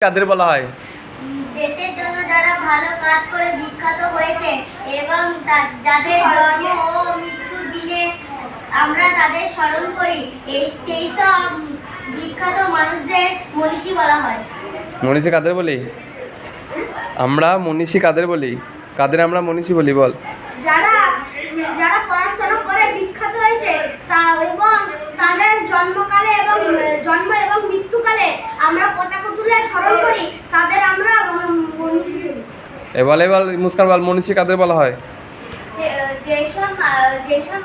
কাদের বলা হয়? দেশের জন্য যারা ভালো কাজ করে বিখ্যাত হয়েছে এবং যাদের জন্ম ও মৃত্যুর দিনে আমরা তাদের স্মরণ করি, সেই সব বিখ্যাত মানুষদের মনীষী বলা হয়। মনীষী কাদের বলি? আমরা মনীষী কাদের বলি? কাদের আমরা মনীষী বলি বল? যারা যারা পড়াশোনা করে বিখ্যাত হয়েছে এবং তাদের জন্মকালে এবং মৃত্যুকালে আমরা পতাকা তুলে স্মরণ করি, তাদের আমরা মনীষী বলি। এবার মুস্কান বল, মনীষী কাদের বলা হয়? যেসব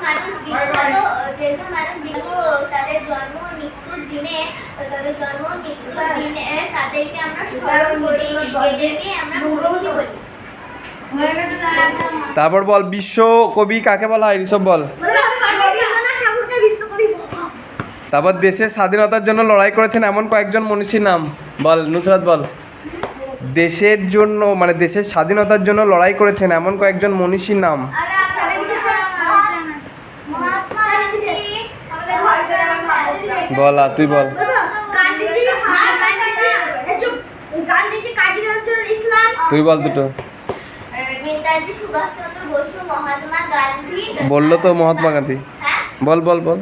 মানুষ বিখ্যাত তাদের জন্ম মৃত্যুর দিনে তাদেরকে আমরা স্মরণ করি, এদেরকে আমরা মনীষী বলি। তারপর বল, বিশ্ব কবি কাকে বলা হয়? ঋষভ বল। তারপর দেশের স্বাধীনতার জন্য লড়াই করেছেন এমন কয়েকজন মনীষীর নাম বল। নুসরাত বল। দেশের জন্য মানে দেশের স্বাধীনতার জন্য লড়াই করেছেন এমন কয়েকজন মনীষীর নাম। বল, আর তুই বল। তুই বল দুটো। নেতাজি সুভাষচন্দ্র বসু, মহাত্মা গান্ধী। বললো তো মহাত্মা গান্ধী। বল বল বল।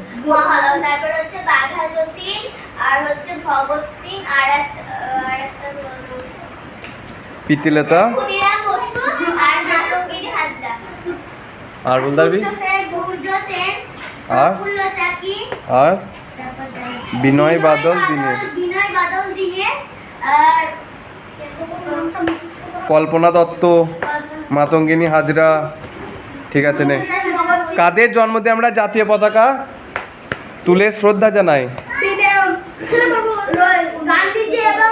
তারপর হচ্ছে বাঘা যতীন, আর হচ্ছে ভগৎ সিং, আর একটা প্রীতিলতা, ক্ষুদিরাম বসু, আর মাতঙ্গিনী হাজরা। আর বল দাবি। সূর্য সেন, আর প্রফুল্ল চাকি, আর বিনয় বাদল দীনেশ, আর কল্পনা দত্ত, মাতঙ্গিনী হাজরা। ঠিক আছে নে। কাদের জন্মদিনে আমরা জাতীয় পতাকা তুলে শ্রদ্ধা জানাই? গান্ধীজি এবং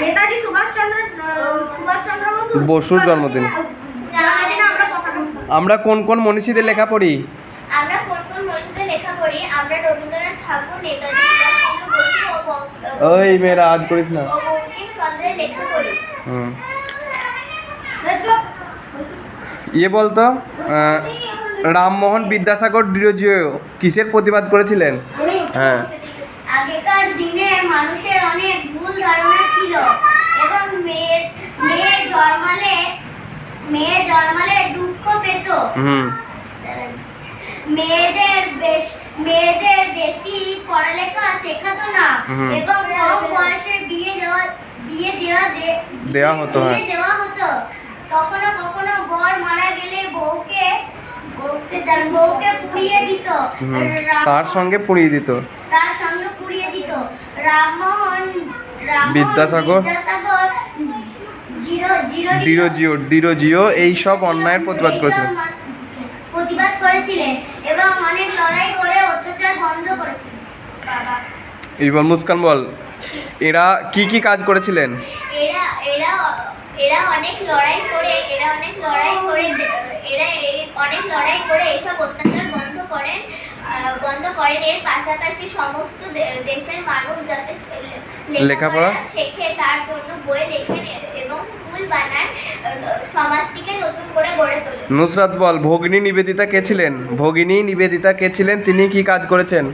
নেতাজি সুভাষচন্দ্র বসুর জন্মদিনে। আমরা কোন কোন মনীষীদের লেখা পড়ি? আমরা রবীন্দ্রনাথ ঠাকুর, নেতাজি সুভাষচন্দ্র বসু ওই মেয়েরা আজ করিস না। বঙ্কিমচন্দ্রের লেখা পড়ি। ইয়ে বলতো, রামমোহন বিদ্যাসাগর ডিরোজিও কিসের প্রতিবাদ করেছিলেন? হ্যাঁ। আগেকার দিনে মানুষের অনেক ভুল ধারণা ছিল এবং মেয়ে জন্মালে দুঃখ পেত। মেয়েদের বেশি পড়ালেখা শেখাতো না এবং কম বয়সে বিয়ে দেওয়া হতো। কখনো কখনো বর মারা গেলে বউকে পুড়িয়ে দিত। তার সঙ্গে পুড়িয়ে দিত। রামমোহন বিদ্যাসাগর ডিরোজিও এই সব অন্যায়ের প্রতিবাদ করেছিলেন এবং অনেক লড়াই করে অত্যাচার বন্ধ করেছিলেন। এবার মুস্কান বল, এরা কি কি কাজ করেছিলেন? এরা অনেক লড়াই করে এসব অত্যাচার বন্ধ করেন। এর পাশাপাশি সমস্ত দেশের মানুষ যাতে লেখাপড়া শেখে তার জন্য বই লেখেন এবং স্কুল বানান, সমাজটিকে নতুন করে গড়ে তোলেন। নুসরাত বল, ভগিনী নিবেদিতা কে ছিলেন? তিনি কি কাজ করেছেন?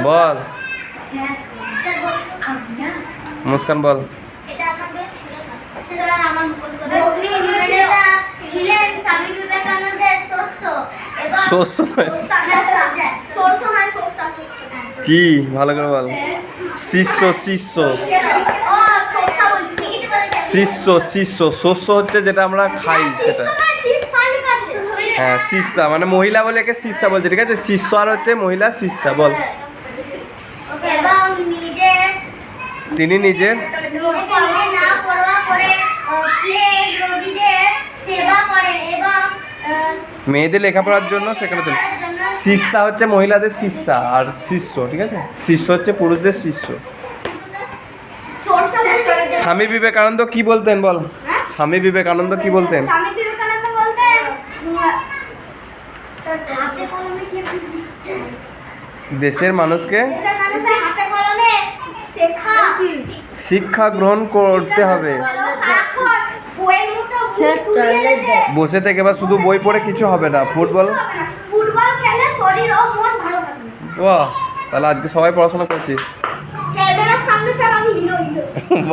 বল। মুস্কান বল। কি ভালো করে বল। শিষ্য শস্য হচ্ছে যেটা আমরা খাই সেটা। হ্যাঁ, শিষ্যা মানে মহিলা বলে একে শিষ্যা বলছে। ঠিক আছে, শিষ্য আর হচ্ছে মহিলা শিষ্যা। বল। তিনি নিজে মেয়েদের লেখাপড়ার জন্য সেখানে চলে। শিষ্যা হচ্ছে মহিলাদের শিষ্যা আর শিষ্য। ঠিক আছে, শিষ্য হচ্ছে পুরুষদের শিষ্য। স্বামী বিবেকানন্দ কি বলতেন বল? স্বামী বিবেকানন্দ কি বলতেন? দেশের মানুষকে শিক্ষা গ্রহণ করতে হবে। বসে থেকে বা শুধু বই পড়ে কিছু হবে না। ফুটবল খেলে শরীর ও মন ভালো থাকবে। বাহ, তাহলে আজকে সবাই পড়াশোনা করছিস। ক্যামেরার সামনে স্যার আমি হিরো। বাহ।